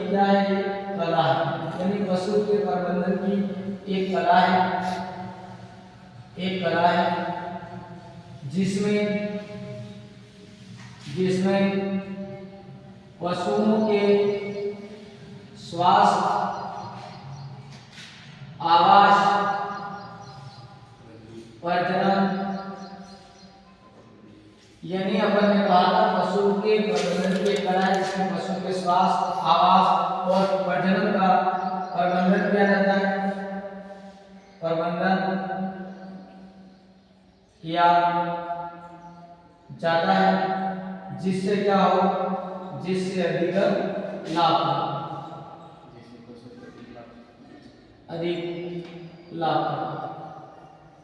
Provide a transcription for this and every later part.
की क्या है, ये कला है। यानी पशु के प्रबंधन की एक कला है, एक कला है जिसमें पशुओं के स्वास्थ्य, आवास, प्रजनन, यानी अपन ने कहा था पशु के प्रबंधन की कला है जिसमें पशु के स्वास्थ्य, आवास और प्रजनन का प्रबंधन किया जाता है, प्रबंधन किया जाता है, जिससे क्या हो, जिससे अधिक लाभ, अधिक लाभ।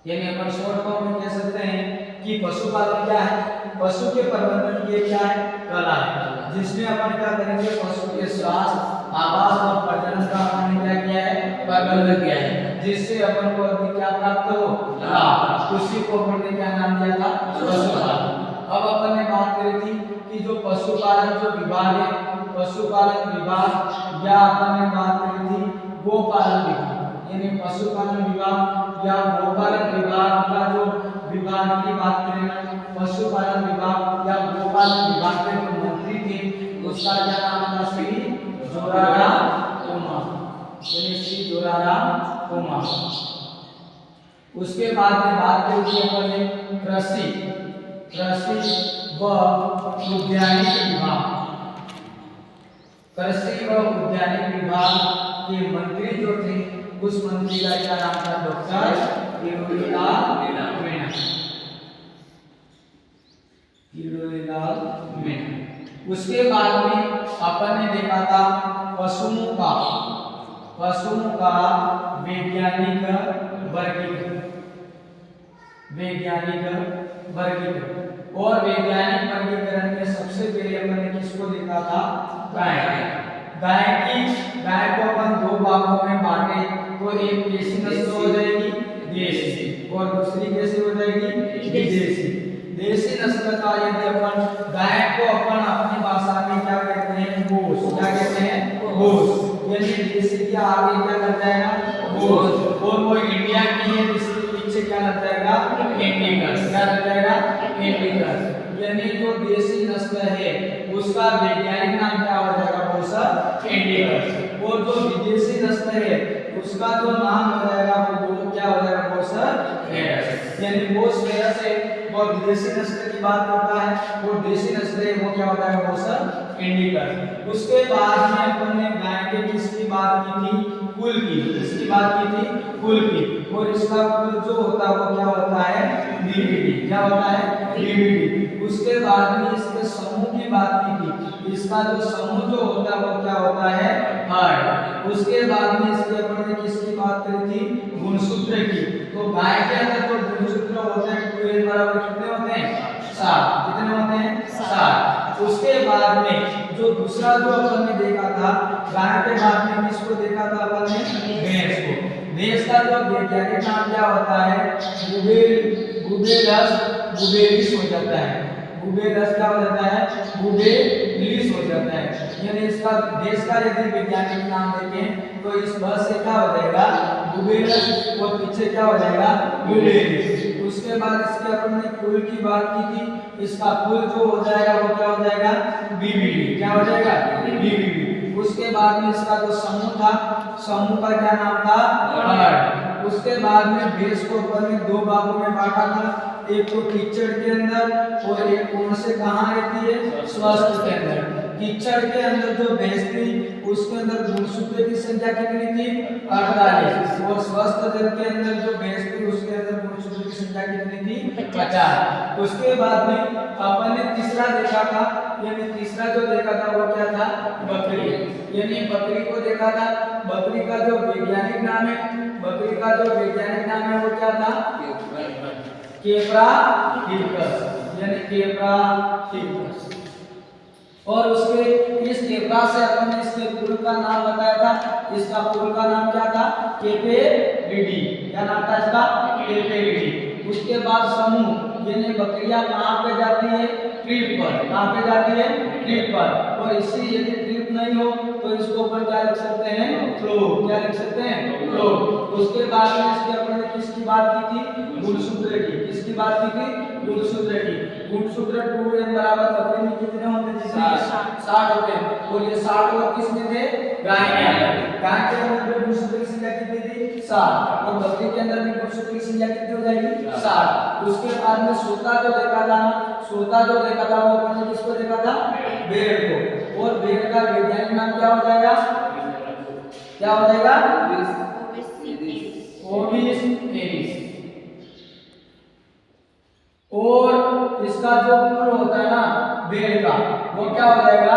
यानी अपन शॉर्ट फॉर्म में कह सकते हैं कि पशुपालन क्या है, पशु के प्रबंधन की क्या है, कला है, जिसमें अपन क्या करेंगे, पशु के स्वास्थ्य, आवास और प्रजनन का अपन ने क्या किया है, प्रबंधन किया है, जिससे अपन को अधिक क्या प्राप्त हो, लाभ। उसी को अपन ने क्या नाम दिया था, पशुपालन। अब अपन ने बात करी थी कि जो पशुपालन जो विभाग है, पशुपालन विभाग, या अपन ने बात करी थी गोपालन विभाग, यानी पशुपालन विभाग या गोपालन विभाग का जो विभाग की बात करें ना, पशुपालन विभाग या गोपालन विभाग के जो मंत्री थे उसका क्या नाम था, श्री जोराराम तोमर, यानी श्री जोराराम तोमर। उसके बाद में बात करेंगे अपन ने कृषि व उद्यानिक विभाग, कृषि व उद्यानिक विभाग के मंत्री जो थे उस मंत्री का क्या नाम था, डॉक्टर किरोड़ीलाल मीणा, किरोड़ीलाल मीणा। उसके बाद में अपन ने देखा था पशुओं का वैज्ञानिक वर्गीकरण, वैज्ञानिक वर्गीकरण। और वैज्ञानिक वर्गीकरण में सबसे पहले अपन ने किसको देखा था, गाय को अपन दो भागों में बांटे, तो एक देसी नस्ल हो जाएगी देसी, और दूसरी कैसी हो जाएगी, विदेशी। देसी नस्ल का यदि अपन गाय को अपन अपनी भाषा में क्या कहते हैं, भूस, क्या कहते हैं, भूस, यानी देसी के आगे क्या लग जाएगा, भूस, और वो इंडिया की है जिसके पीछे क्या लग जाएगा, इंडिकस, क्या लग जाएगा, इंडिकस। यानी जो देसी नस्ल है उसका वैज्ञानिक नाम क्या हो जाएगा, भूसा इंडिकस, और जो विदेशी नस्ल है उसका जो नाम हो जाएगा वो क्या हो जाएगा, भूसा फेरस। यानी भूस फेरस है वो विदेशी नस्ल की बात करता है, वो देसी नस्ल है वो क्या हो जाएगा, भूसा इंडिकस। उसके बाद में अपन ने गाय के किसकी बात की थी, कुल की, इसकी बात की थी कुल की, और इसका कुल जो होता है वो क्या होता है, डीबीडी, क्या होता है, डीबीडी। उसके बाद में इसके समूह की बात की थी, इसका जो समूह जो होता है वो क्या होता है, हर्ड। उसके बाद में इसके अपन ने किसकी बात करी थी, गुणसूत्र की। तो गाय के अंदर जो गुणसूत्र होते हैं 2n बराबर कितने होते हैं, 7, कितने होते हैं, 7। उसके बाद में जो दूसरा जो अपन ने देखा था, गाय के बाद में किसको देखा था अपन ने, भैंस को। भैंस का जो वैज्ञानिक नाम क्या होता है, बुबेलस बुबेलिस हो जाता है, बुबेलस क्या हो जाता है, बुबेलिस हो जाता है। यानी इसका भैंस का यदि वैज्ञानिक नाम देखें तो इस बस से क्या हो जाएगा, बुबेलस, और पीछे क्या हो जाएगा, बुबेलिस। उसके बाद इसके अपन ने कुल की बात की थी, इसका कुल जो हो जाएगा वो क्या हो जाएगा, बीबीडी, क्या हो जाएगा, बीबीडी। उसके बाद में इसका जो समूह था, समूह का क्या नाम था, हर्ड। उसके बाद में भैंस को अपन ने दो भागों में बांटा था, एक तो कीचड़ के अंदर और एक कौन से कहाँ रहती है, स्वस्थ के अंदर। कीचड़ के अंदर जो भैंस थी उसके अंदर गुणसूत्र की संख्या कितनी थी, 48, और स्वस्थ जल के अंदर जो भैंस थी उसके अंदर गुणसूत्र की संख्या कितनी थी, 50। उसके बाद में अपन ने तीसरा देखा था, यानी तीसरा जो देखा था वो क्या था, बकरी, यानी बकरी को देखा था। बकरी का जो वैज्ञानिक नाम है, बकरी का जो वैज्ञानिक नाम है वो क्या था, केप्रा हिरकस, यानी केप्रा हिरकस। और उसके इस केप्रा से अपन ने इसके कुल का नाम बताया था, इसका कुल का नाम क्या था, केपेरिडी, क्या नाम था इसका, केपेरिडी। उसके बाद समूह, यानी बकरियां कहाँ पे जाती है, ट्रिप पर, कहाँ पे जाती है, ट्रिप पर। और इससे यदि ट्रिप नहीं हो तो इसको अपन क्या लिख सकते हैं? लोग। उसके बाद में इसके अपन ने किसकी बात की थी? गुणसूत्र की। किसकी बात की थी? गुणसूत्र की। गुणसूत्र 2n बराबर बकरी में कितने होते थे? 60 होते हैं। और ये 60 और किसमें थे? गाय में। गाय के अंदर भी गुणसूत्र की संख्या कितनी थी? 60। और बकरी के अंदर भी गुणसूत्र की संख्या कितनी हो जाएगी? 60। उसके बाद में सोता जो देखा था ना, सोता जो देखा था वो अपन ने किसको देखा था? भेड़ को। और भेड़ का वैज्ञानिक नाम क्या हो जाएगा? क्या हो जाएगा? ओविस एरिस। और इसका जो कुल होता है ना भेड़ का, वो क्या हो जाएगा?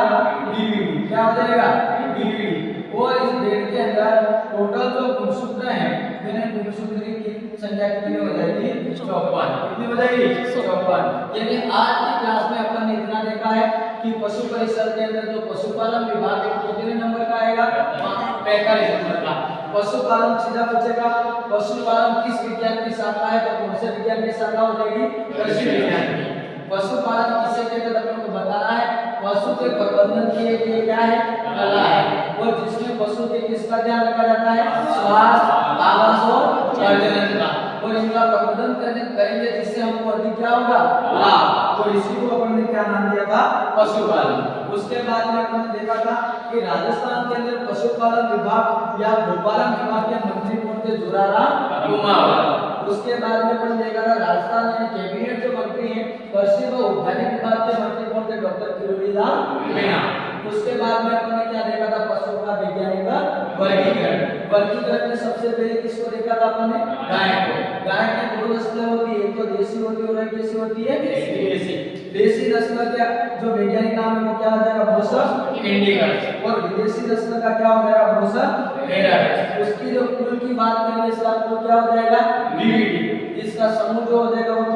बीवीडी। क्या हो जाएगा? बीवीडी। और इस भेड़ के अंदर टोटल जो गुणसूत्र हैं, यानी गुणसूत्र की संख्या कितनी हो जाएगी? 54। कितनी हो जाएगी? 54। यानी आज की क्लास में अपन ने इतना देखा है कि पशु परिसर के अंदर जो पशुपालन विभाग है कितने नंबर का आएगा? 45 नंबर का। पशुपालन सीधा पूछेगा पशुपालन किस विज्ञान की शाखा है, तो कौन से विज्ञान की शाखा हो जाएगी? कृषि विज्ञान की। पशुपालन किसे कहते हैं अपन को बताना है। पशु के प्रबंधन के लिए क्या है? कला है। और जिसमें पशु के किसका ध्यान रखा जाता है? स्वास्थ्य, आवास और प्रजनन का। और इनका प्रबंधन करेंगे जिससे हमको अधिक क्या होगा? लाभ। तो इसी को अपन ने क्या नाम दिया था? पशुपालन। उसके बाद में अपन ने देखा था कि राजस्थान के अंदर पशुपालन विभाग या गोपालन विभाग के मंत्री कौन थे? जोराराम कुमावत। उसके बाद में अपन देखा था राजस्थान में कैबिनेट जो मंत्री हैं कृषि व उद्यानिक विभाग के मंत्री कौन थे? डॉक्टर किरोड़ीलाल मीणा। उसके बाद में अपन ने क्या देखा था? पशुओं का वैज्ञानिक वर्गीकरण। वर्गीकरण में सबसे पहले किसको देखा था अपन ने? गाय को। गाय की दो नस्लें होती है, एक तो देसी होती है और एक कैसी होती है? देसी। देसी नस्ल का जो वैज्ञानिक नाम है वो क्या हो जाएगा? ब्रोसस इंडिकस। और विदेशी नस्ल का क्या हो जाएगा? ब्रोसस हेरर। उसकी जो कुल की बात करेंगे इसका कुल क्या हो जाएगा? बीवीडी। इसका समूह जो हो जाएगा वो